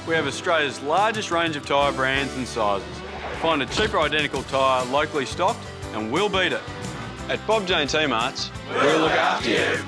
We have Australia's largest range of tyre brands and sizes. Find a cheaper identical tyre locally stocked and we'll beat it. At Bob Jane T-Marts, we'll look after you.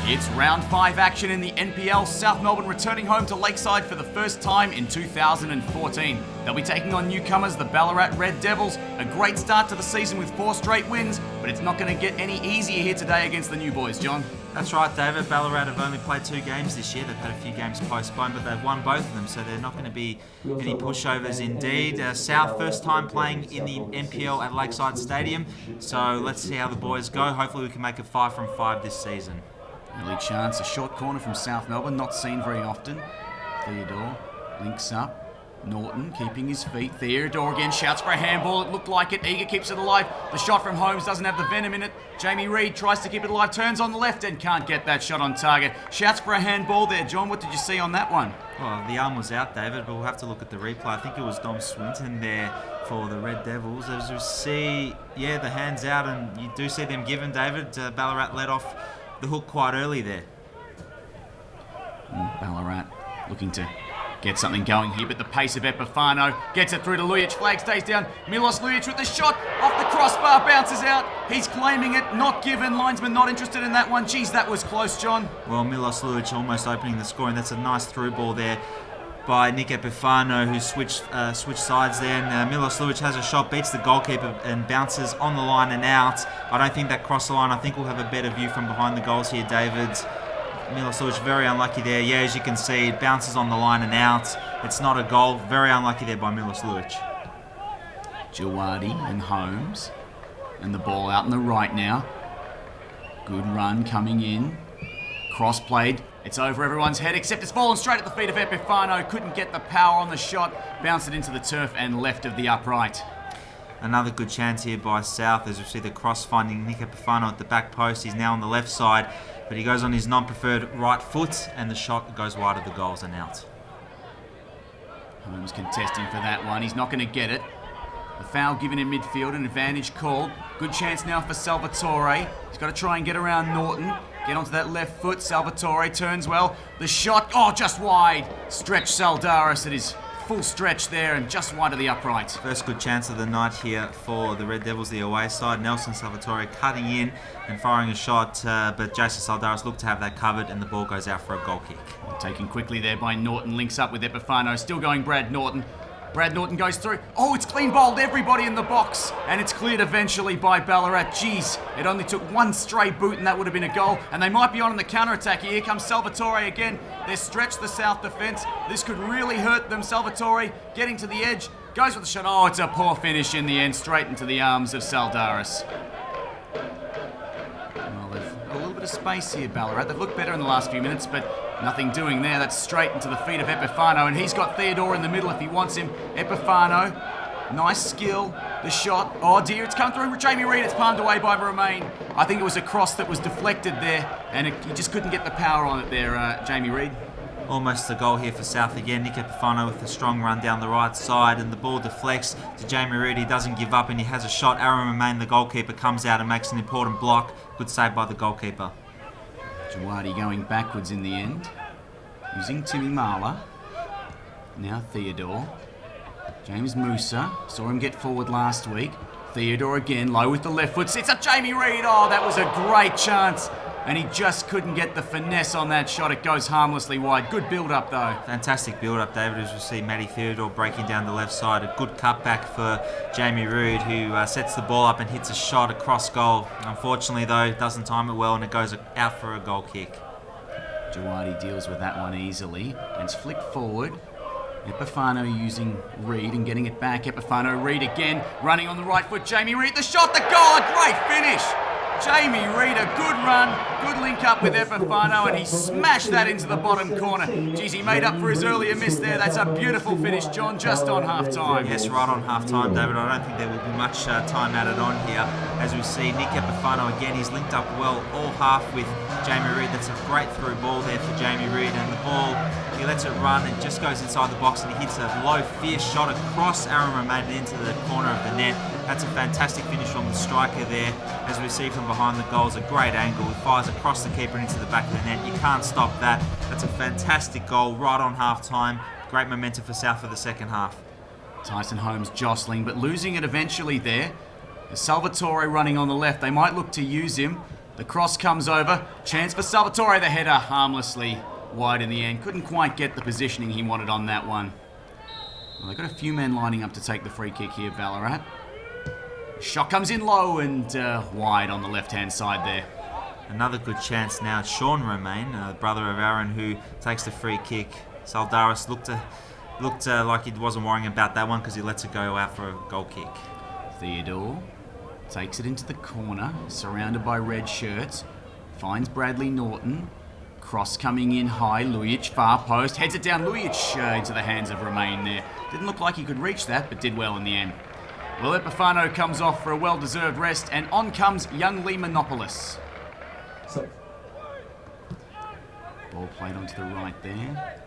It's round 5 action in the NPL. South Melbourne returning home to Lakeside for the first time in 2014. They'll be taking on newcomers, the Ballarat Red Devils. A great start to the season with 4 straight wins, but it's not going to get any easier here today against the new boys, John. That's right, David. Ballarat have only played 2 games this year. They've had a few games postponed, but they've won both of them, so they're not going to be any pushovers indeed. South, first time playing in the NPL at Lakeside Stadium, so let's see how the boys go. Hopefully we can make it 5 from 5 this season. Early chance, a short corner from South Melbourne, not seen very often. Theodore links up. Norton keeping his feet. Theodore again shouts for a handball. It looked like it. Eager keeps it alive. The shot from Holmes doesn't have the venom in it. Jamie Reid tries to keep it alive, turns on the left and can't get that shot on target. Shouts for a handball there. John, what did you see on that one? Well, the arm was out, David, but we'll have to look at the replay. I think it was Dom Swinton there for the Red Devils. As you see, the hand's out, and you do see them given, David. Ballarat let off the hook quite early there. Ballarat looking to get something going here, but the pace of Epifano gets it through to Lujic. Flag stays down. Milos Lujic with the shot off the crossbar, bounces out. He's claiming it, not given. Linesman not interested in that one. Geez, that was close, John. Well, Milos Lujic almost opening the scoring. That's a nice through ball there by Nick Epifano, who switched sides there. And Milos Lujic has a shot, beats the goalkeeper and bounces on the line and out. I don't think that crossed the line. I think we'll have a better view from behind the goals here, David. Milos Lujic very unlucky there. Yeah, as you can see, it bounces on the line and out. It's not a goal. Very unlucky there by Milos Lujic. Jawadi and Holmes. And the ball out on the right now. Good run coming in. Cross played. It's over everyone's head, except it's fallen straight at the feet of Epifano. Couldn't get the power on the shot. Bounced it into the turf and left of the upright. Another good chance here by South, as we see the cross finding Nick Epifano at the back post. He's now on the left side, but he goes on his non-preferred right foot, and the shot goes wide of the goals and out. Holmes contesting for that one. He's not going to get it. The foul given in midfield, an advantage called. Good chance now for Salvatore. He's got to try and get around Norton. Get onto that left foot. Salvatore turns well. The shot, just wide. Stretch Saldaris at his full stretch there and just wide of the upright. First good chance of the night here for the Red Devils, the away side. Nelson Salvatore cutting in and firing a shot, but Jason Saldaris looked to have that covered and the ball goes out for a goal kick. Taken quickly there by Norton, links up with Epifano. Still going Brad Norton. Brad Norton goes through. It's clean bowled everybody in the box. And it's cleared eventually by Ballarat. Jeez, it only took one stray boot and that would have been a goal. And they might be on the counter-attack. Here comes Salvatore again. They've stretched the South defence. This could really hurt them. Salvatore getting to the edge. Goes with the shot. It's a poor finish in the end. Straight into the arms of Saldaris. Well, they've got a little bit of space here, Ballarat. They've looked better in the last few minutes, but nothing doing there. That's straight into the feet of Epifano, and he's got Theodore in the middle if he wants him. Epifano, nice skill. The shot, dear, it's come through. Jamie Reid, it's palmed away by Romain. I think it was a cross that was deflected there, and he just couldn't get the power on it there, Jamie Reid. Almost a goal here for South again. Nick Epifano with a strong run down the right side, and the ball deflects to Jamie Reid. He doesn't give up and he has a shot. Aaron Romain, the goalkeeper, comes out and makes an important block. Good save by the goalkeeper. Jawadi going backwards in the end, using Timmy Marler. Now Theodore. James Musa, saw him get forward last week. Theodore again, low with the left foot, sits up Jamie Reid. That was a great chance. And he just couldn't get the finesse on that shot. It goes harmlessly wide. Good build-up, though. Fantastic build-up, David, as we see Matty Theodore breaking down the left side. A good cutback for Jamie Reid, who sets the ball up and hits a shot across goal. Unfortunately, though, doesn't time it well, and it goes out for a goal kick. Jawadi deals with that one easily. And it's flicked forward. Epifano using Reid and getting it back. Epifano, Reid again, running on the right foot. Jamie Reid, the shot, the goal, a great finish. Jamie Reid, a good run, good link up with Epifano, and he smashed that into the bottom corner. Geez, he made up for his earlier miss there. That's a beautiful finish, John, just on half-time. Yes, right on half-time, David. I don't think there will be much time added on here. As we see, Nick Epifano again, he's linked up well all half with Jamie Reid. That's a great through ball there for Jamie Reid, and the ball, he lets it run and just goes inside the box, and he hits a low, fierce shot across Aaron Romain into the corner of the net. That's a fantastic finish from the striker there. As we see from behind the goals, a great angle. He fires across the keeper and into the back of the net. You can't stop that. That's a fantastic goal right on half-time. Great momentum for South for the second half. Tyson Holmes jostling, but losing it eventually there. Salvatore running on the left. They might look to use him. The cross comes over. Chance for Salvatore. The header harmlessly wide in the end. Couldn't quite get the positioning he wanted on that one. Well, they've got a few men lining up to take the free kick here, Ballarat. Shot comes in low and wide on the left-hand side there. Another good chance now. Sean Romain, brother of Aaron, who takes the free kick. Saldaris looked like he wasn't worrying about that one because he lets it go out for a goal kick. Theodore takes it into the corner, surrounded by red shirts. Finds Bradley Norton. Cross coming in high. Lujic, far post. Heads it down. Lujic into the hands of Romain there. Didn't look like he could reach that, but did well in the end. Well, Epifano comes off for a well-deserved rest, and on comes young Lee Monopolis. Ball played onto the right there.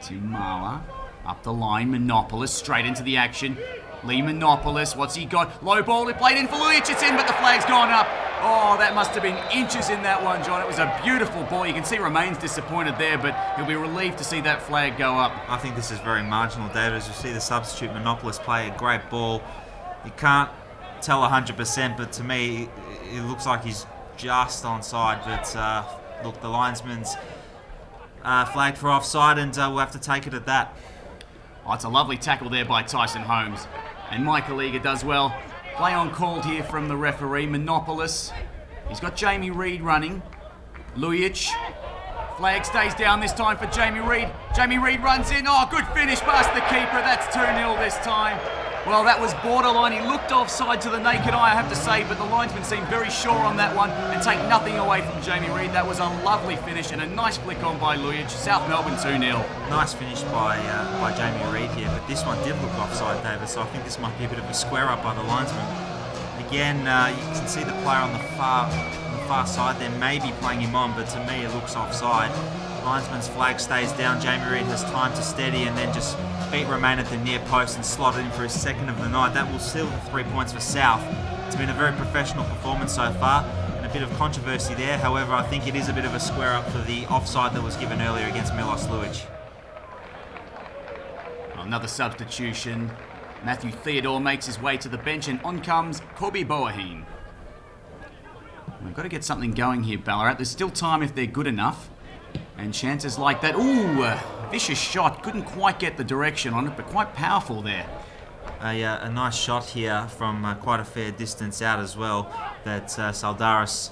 Timala up the line. Monopolis straight into the action. Lee Monopolis, what's he got? Low ball, it played in for Lujic, it's in, but the flag's gone up. Oh, that must have been inches in that one, John. It was a beautiful ball. You can see Romain's disappointed there, but he'll be relieved to see that flag go up. I think this is very marginal, David. As you see the substitute Monopolis play a great ball. You can't tell 100%, but to me, it looks like he's just onside. But look, the linesman's flagged for offside, and we'll have to take it at that. Oh, it's a lovely tackle there by Tyson Holmes. And Michael Eager does well. Play on called here from the referee. Monopolis. He's got Jamie Reid running. Lujic. Flag stays down this time for Jamie Reid. Jamie Reid runs in. Oh, good finish past the keeper. That's 2-0 this time. Well, that was borderline. He looked offside to the naked eye, I have to say, but the linesman seemed very sure on that one and take nothing away from Jamie Reid. That was a lovely finish and a nice flick on by Lujic. South Melbourne 2-0. Nice finish by Jamie Reid here, but this one did look offside, David, so I think this might be a bit of a square up by the linesman. Again, you can see the player on the far side there may be playing him on, but to me it looks offside. Linesman's flag stays down. Jamie Reid has time to steady and then just beat Romain at the near post and slot it in for his second of the night. That will seal the 3 points for South. It's been a very professional performance so far and a bit of controversy there. However, I think it is a bit of a square up for the offside that was given earlier against Milos Lujic. Another substitution. Matthew Theodore makes his way to the bench and on comes Kobe Boaheen. We've got to get something going here, Ballarat. There's still time if they're good enough. And chances like that. Ooh, vicious shot. Couldn't quite get the direction on it, but quite powerful there. A nice shot here from quite a fair distance out as well that Saldaris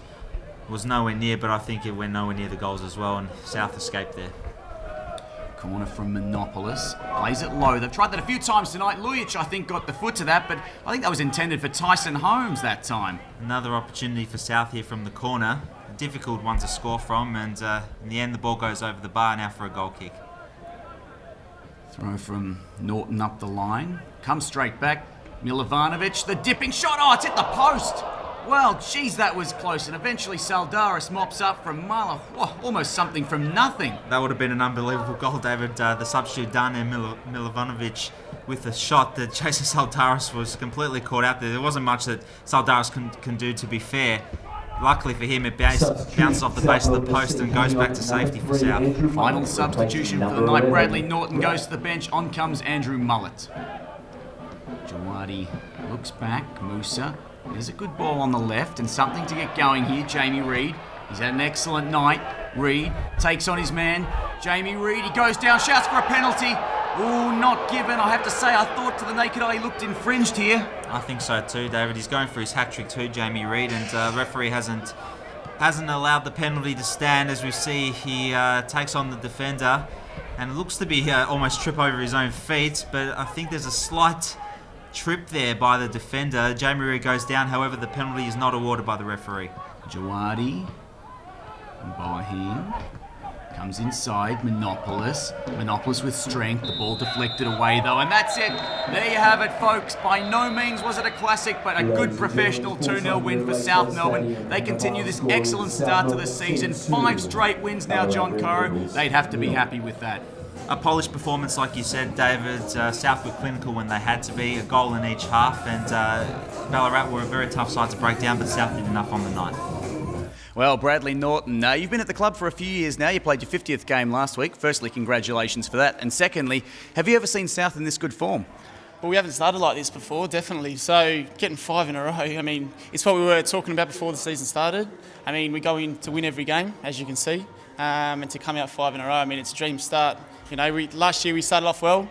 was nowhere near, but I think it went nowhere near the goals as well, and South escaped there. Corner from Monopolis. Plays it low. They've tried that a few times tonight. Lujic, I think, got the foot to that, but I think that was intended for Tyson Holmes that time. Another opportunity for South here from the corner. A difficult one to score from, and in the end the ball goes over the bar now for a goal kick. Throw from Norton up the line. Comes straight back. Milovanovic, the dipping shot. Oh, it's hit the post. Well, geez, that was close. And eventually Saldaris mops up from Mala. Whoa, almost something from nothing. That would have been an unbelievable goal, David. The substitute done and Milovanovic with a shot that Jason Saldaris was completely caught out there. There wasn't much that Saldaris can do, to be fair. Luckily for him, it bounces off the base of the post and goes back to safety for South. Final substitution for the night. Bradley Norton goes to the bench. On comes Andrew Mullett. Jawadi looks back. Musa. There's a good ball on the left and something to get going here. Jamie Reid. He's had an excellent night. Reid takes on his man. Jamie Reid, he goes down, shouts for a penalty. Ooh, not given. I have to say, I thought to the naked eye he looked infringed here. I think so too, David. He's going for his hat-trick too, Jamie Reid, and referee hasn't allowed the penalty to stand. As we see, he takes on the defender, and it looks to be almost trip over his own feet, but I think there's a slight trip there by the defender. Jamie Reid goes down, however, the penalty is not awarded by the referee. Jawadi. Boheen. Comes inside, Monopolis with strength, the ball deflected away though, and that's it. There you have it, folks. By no means was it a classic, but a good professional 2-0 win for South Melbourne. They continue this excellent start to the season. 5 straight wins now, John Coro. They'd have to be happy with that. A polished performance, like you said, David. South were clinical when they had to be, a goal in each half, and Ballarat were a very tough side to break down, but South did enough on the night. Well, Bradley Norton, you've been at the club for a few years now. You played your 50th game last week. Firstly, congratulations for that. And secondly, have you ever seen South in this good form? Well, we haven't started like this before, definitely. So getting 5 in a row, I mean, it's what we were talking about before the season started. I mean, we go in to win every game, as you can see, and to come out 5 in a row, I mean, it's a dream start. You know, last year we started off well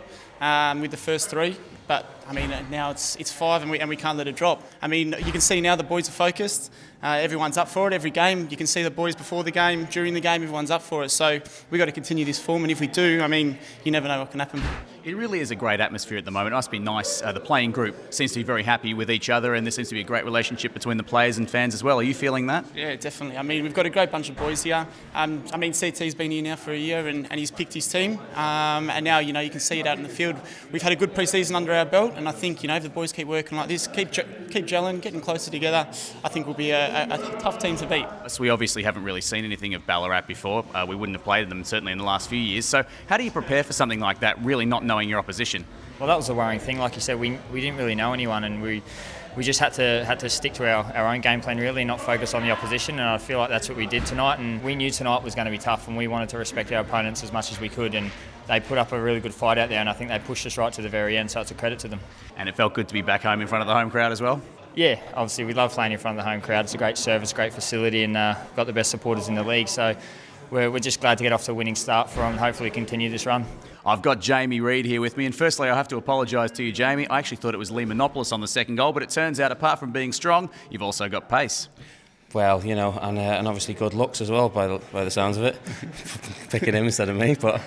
with the first 3. But I mean, now it's 5 and we can't let it drop. I mean, you can see now the boys are focused. Everyone's up for it. Every game, you can see the boys before the game, during the game, everyone's up for it. So we've got to continue this form. And if we do, I mean, you never know what can happen. It really is a great atmosphere at the moment. It must be nice. The playing group seems to be very happy with each other, and there seems to be a great relationship between the players and fans as well. Are you feeling that? Yeah, definitely. I mean, we've got a great bunch of boys here. I mean, CT's been here now for a year, and he's picked his team. And now, you know, you can see it out in the field. We've had a good pre-season under our belt, and I think, you know, if the boys keep working like this, keep gelling, getting closer together, I think we'll be a tough team to beat. So we obviously haven't really seen anything of Ballarat before. We wouldn't have played them certainly in the last few years. So how do you prepare for something like that, really not knowing your opposition? Well, that was the worrying thing. Like you said, we didn't really know anyone, and we just had to stick to our own game plan, really, not focus on the opposition. And I feel like that's what we did tonight. And we knew tonight was going to be tough, and we wanted to respect our opponents as much as we could. And they put up a really good fight out there, and I think they pushed us right to the very end. So it's a credit to them. And it felt good to be back home in front of the home crowd as well. Yeah, obviously we love playing in front of the home crowd. It's a great service, great facility, and got the best supporters in the league. So we're just glad to get off to a winning start for them and hopefully continue this run. I've got Jamie Reid here with me, and firstly I have to apologise to you, Jamie. I actually thought it was Lee Monopolis on the second goal, but it turns out apart from being strong, you've also got pace. Well, you know, and obviously good looks as well by the sounds of it. Picking him instead of me, but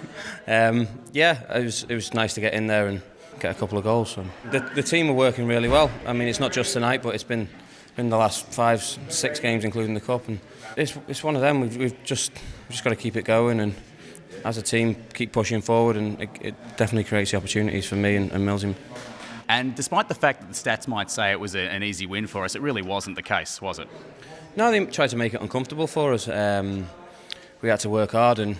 yeah, it was nice to get in there and get a couple of goals. So the team are working really well. I mean, it's not just tonight, but it's been the last 5-6 games, including the cup, and it's one of them. We've just got to keep it going, and as a team keep pushing forward, and it definitely creates the opportunities for me and Millsy. And despite the fact that the stats might say it was an easy win for us, it really wasn't the case, was it? No, they tried to make it uncomfortable for us. We had to work hard, and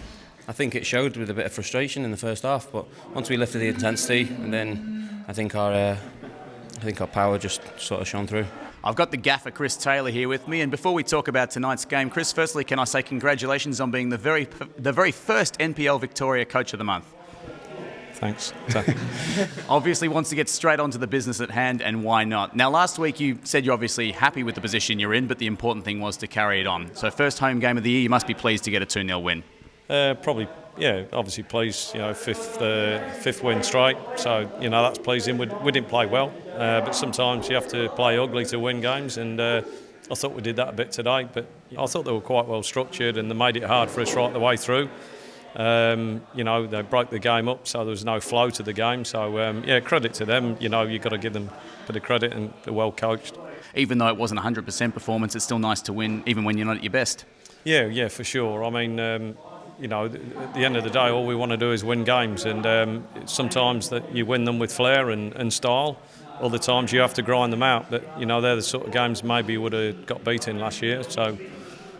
I think it showed with a bit of frustration in the first half. But once we lifted the intensity, and then I think our power just sort of shone through. I've got the gaffer Chris Taylor here with me, and before we talk about tonight's game, Chris, firstly, can I say congratulations on being the very first NPL Victoria Coach of the Month? Thanks. Obviously wants to get straight onto the business at hand, and why not? Now, last week you said you're obviously happy with the position you're in, but the important thing was to carry it on. So first home game of the year, you must be pleased to get a 2-0 win. Probably, yeah, obviously pleased, you know, fifth win straight, so, you know, that's pleasing. We didn't play well, but sometimes you have to play ugly to win games, and I thought we did that a bit today, but I thought they were quite well structured and they made it hard for us right the way through. You know, they broke the game up, so there was no flow to the game. So, yeah, credit to them. You know, you've got to give them a bit of credit, and they're well coached. Even though it wasn't 100% performance, it's still nice to win, even when you're not at your best. Yeah, for sure. I mean, you know, at the end of the day, all we want to do is win games, and sometimes that you win them with flair and style. Other times you have to grind them out. But, you know, they're the sort of games maybe you would have got beaten last year. So,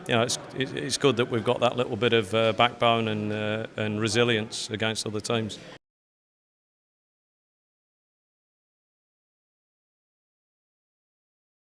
you know, it's good that we've got that little bit of backbone and resilience against other teams.